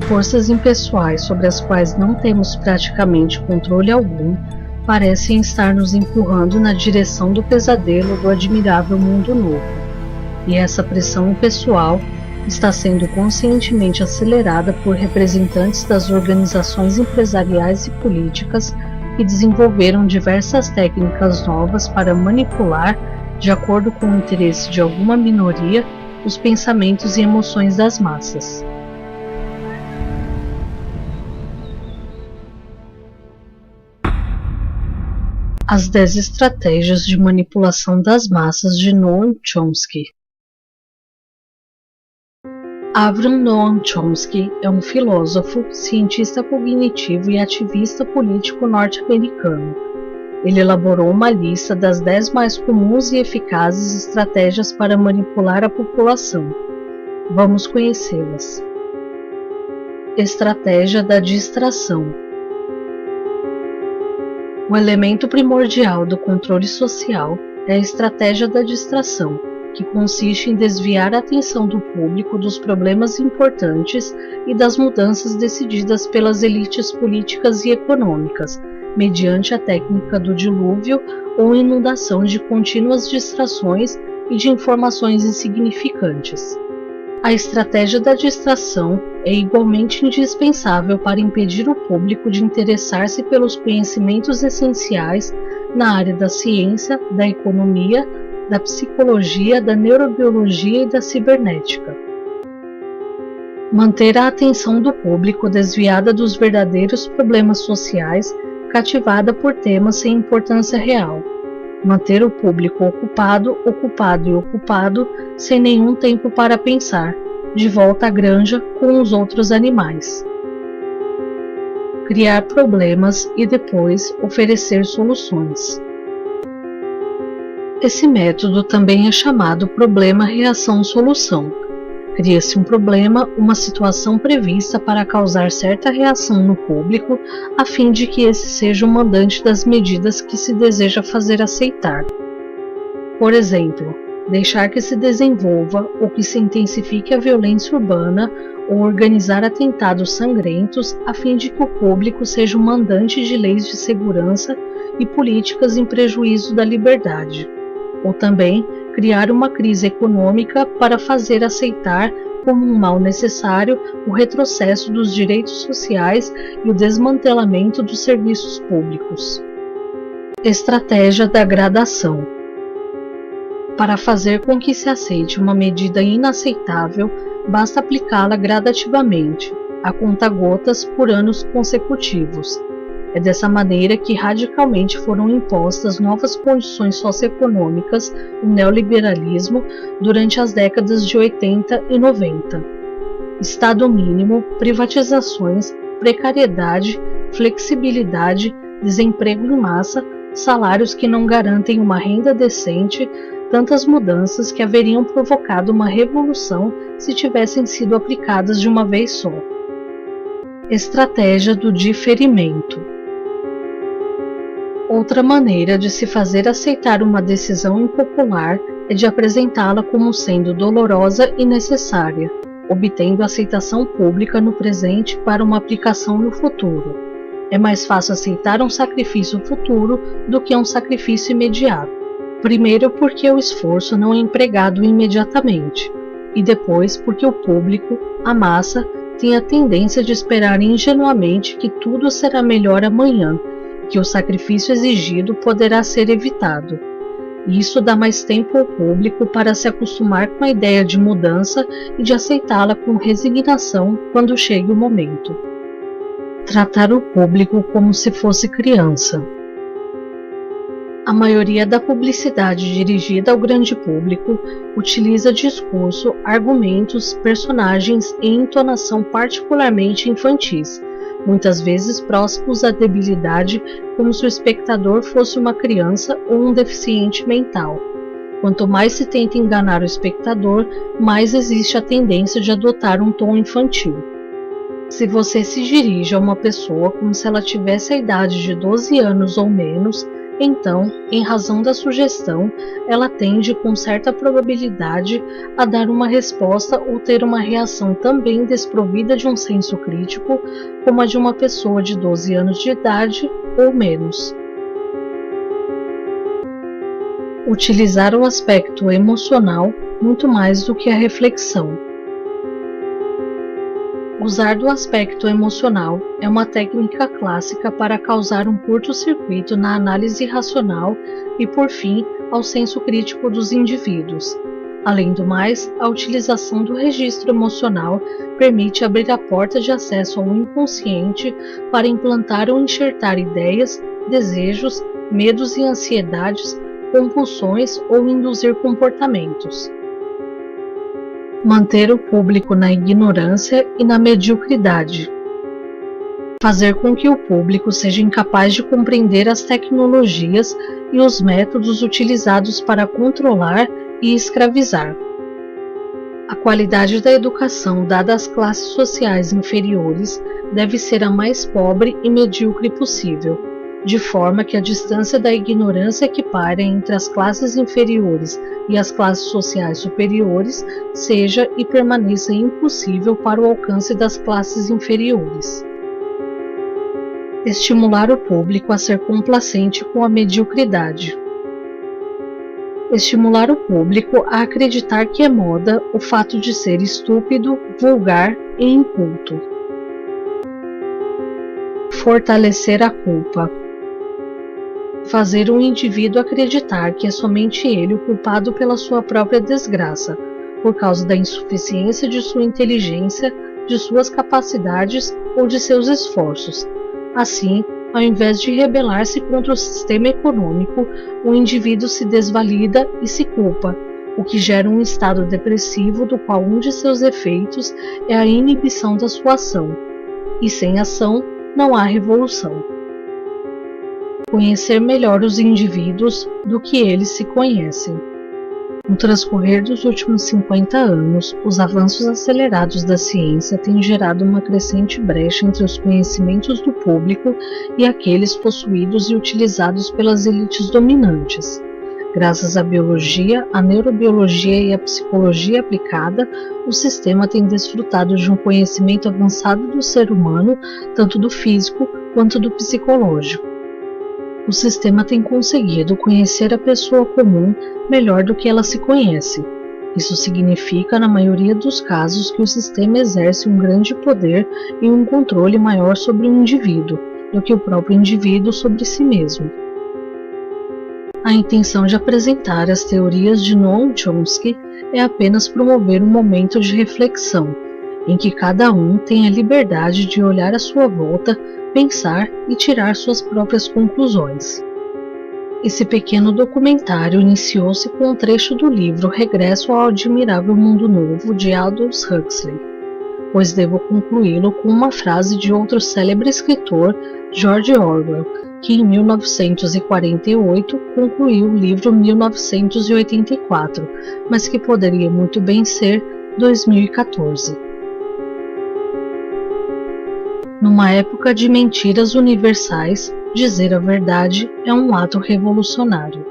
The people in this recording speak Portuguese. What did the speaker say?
Forças impessoais sobre as quais não temos praticamente controle algum parecem estar nos empurrando na direção do pesadelo do admirável mundo novo, e essa pressão impessoal está sendo conscientemente acelerada por representantes das organizações empresariais e políticas que desenvolveram diversas técnicas novas para manipular, de acordo com o interesse de alguma minoria, os pensamentos e emoções das massas. As 10 estratégias de manipulação das massas de Noam Chomsky. Avram Noam Chomsky é um filósofo, cientista cognitivo e ativista político norte-americano. Ele elaborou uma lista das 10 mais comuns e eficazes estratégias para manipular a população. Vamos conhecê-las. Estratégia da distração. O elemento primordial do controle social é a estratégia da distração, que consiste em desviar a atenção do público dos problemas importantes e das mudanças decididas pelas elites políticas e econômicas, mediante a técnica do dilúvio ou inundação de contínuas distrações e de informações insignificantes. A estratégia da distração é igualmente indispensável para impedir o público de interessar-se pelos conhecimentos essenciais na área da ciência, da economia, da psicologia, da neurobiologia e da cibernética. Manter a atenção do público desviada dos verdadeiros problemas sociais, cativada por temas sem importância real. Manter o público ocupado, sem nenhum tempo para pensar, de volta à granja com os outros animais. Criar problemas e depois oferecer soluções. Esse método também é chamado problema-reação-solução. Cria-se um problema, uma situação prevista para causar certa reação no público, a fim de que esse seja o mandante das medidas que se deseja fazer aceitar. Por exemplo, deixar que se desenvolva ou que se intensifique a violência urbana ou organizar atentados sangrentos, a fim de que o público seja o mandante de leis de segurança e políticas em prejuízo da liberdade. Ou também criar uma crise econômica para fazer aceitar como um mal necessário o retrocesso dos direitos sociais e o desmantelamento dos serviços públicos. Estratégia da gradação. Para fazer com que se aceite uma medida inaceitável, basta aplicá-la gradativamente, a conta-gotas por anos consecutivos. É dessa maneira que radicalmente foram impostas novas condições socioeconômicas no neoliberalismo durante as décadas de 80 e 90. Estado mínimo, privatizações, precariedade, flexibilidade, desemprego em massa, salários que não garantem uma renda decente, tantas mudanças que haveriam provocado uma revolução se tivessem sido aplicadas de uma vez só. Estratégia do diferimento. Outra maneira de se fazer aceitar uma decisão impopular é de apresentá-la como sendo dolorosa e necessária, obtendo aceitação pública no presente para uma aplicação no futuro. É mais fácil aceitar um sacrifício futuro do que um sacrifício imediato. Primeiro porque o esforço não é empregado imediatamente, e depois porque o público, a massa, tem a tendência de esperar ingenuamente que tudo será melhor amanhã, que o sacrifício exigido poderá ser evitado. Isso dá mais tempo ao público para se acostumar com a ideia de mudança e de aceitá-la com resignação quando chegue o momento. Tratar o público como se fosse criança. A maioria da publicidade dirigida ao grande público utiliza discurso, argumentos, personagens e entonação particularmente infantis, muitas vezes próximos à debilidade, como se o espectador fosse uma criança ou um deficiente mental. Quanto mais se tenta enganar o espectador, mais existe a tendência de adotar um tom infantil. Se você se dirige a uma pessoa como se ela tivesse a idade de 12 anos ou menos, Então, em razão da sugestão, ela tende com certa probabilidade a dar uma resposta ou ter uma reação também desprovida de um senso crítico, como a de uma pessoa de 12 anos de idade ou menos. Utilizar o aspecto emocional muito mais do que a reflexão. Usar do aspecto emocional é uma técnica clássica para causar um curto-circuito na análise racional e, por fim, ao senso crítico dos indivíduos. Além do mais, a utilização do registro emocional permite abrir a porta de acesso ao inconsciente para implantar ou enxertar ideias, desejos, medos e ansiedades, compulsões ou induzir comportamentos. Manter o público na ignorância e na mediocridade. Fazer com que o público seja incapaz de compreender as tecnologias e os métodos utilizados para controlar e escravizar. A qualidade da educação dada às classes sociais inferiores deve ser a mais pobre e medíocre possível, de forma que a distância da ignorância que paira entre as classes inferiores e as classes sociais superiores seja e permaneça impossível para o alcance das classes inferiores. Estimular o público a ser complacente com a mediocridade. Estimular o público a acreditar que é moda o fato de ser estúpido, vulgar e inculto. Fortalecer a culpa. Fazer um indivíduo acreditar que é somente ele o culpado pela sua própria desgraça, por causa da insuficiência de sua inteligência, de suas capacidades ou de seus esforços. Assim, ao invés de rebelar-se contra o sistema econômico, o indivíduo se desvalida e se culpa, o que gera um estado depressivo do qual um de seus efeitos é a inibição da sua ação. E sem ação, não há revolução. Conhecer melhor os indivíduos do que eles se conhecem. No transcorrer dos últimos 50 anos, os avanços acelerados da ciência têm gerado uma crescente brecha entre os conhecimentos do público e aqueles possuídos e utilizados pelas elites dominantes. Graças à biologia, à neurobiologia e à psicologia aplicada, o sistema tem desfrutado de um conhecimento avançado do ser humano, tanto do físico quanto do psicológico. O sistema tem conseguido conhecer a pessoa comum melhor do que ela se conhece. Isso significa, na maioria dos casos, que o sistema exerce um grande poder e um controle maior sobre o indivíduo do que o próprio indivíduo sobre si mesmo. A intenção de apresentar as teorias de Noam Chomsky é apenas promover um momento de reflexão, em que cada um tem a liberdade de olhar à sua volta, pensar e tirar suas próprias conclusões. Esse pequeno documentário iniciou-se com um trecho do livro Regresso ao Admirável Mundo Novo, de Aldous Huxley, pois devo concluí-lo com uma frase de outro célebre escritor, George Orwell, que em 1948 concluiu o livro 1984, mas que poderia muito bem ser 2014. Numa época de mentiras universais, dizer a verdade é um ato revolucionário.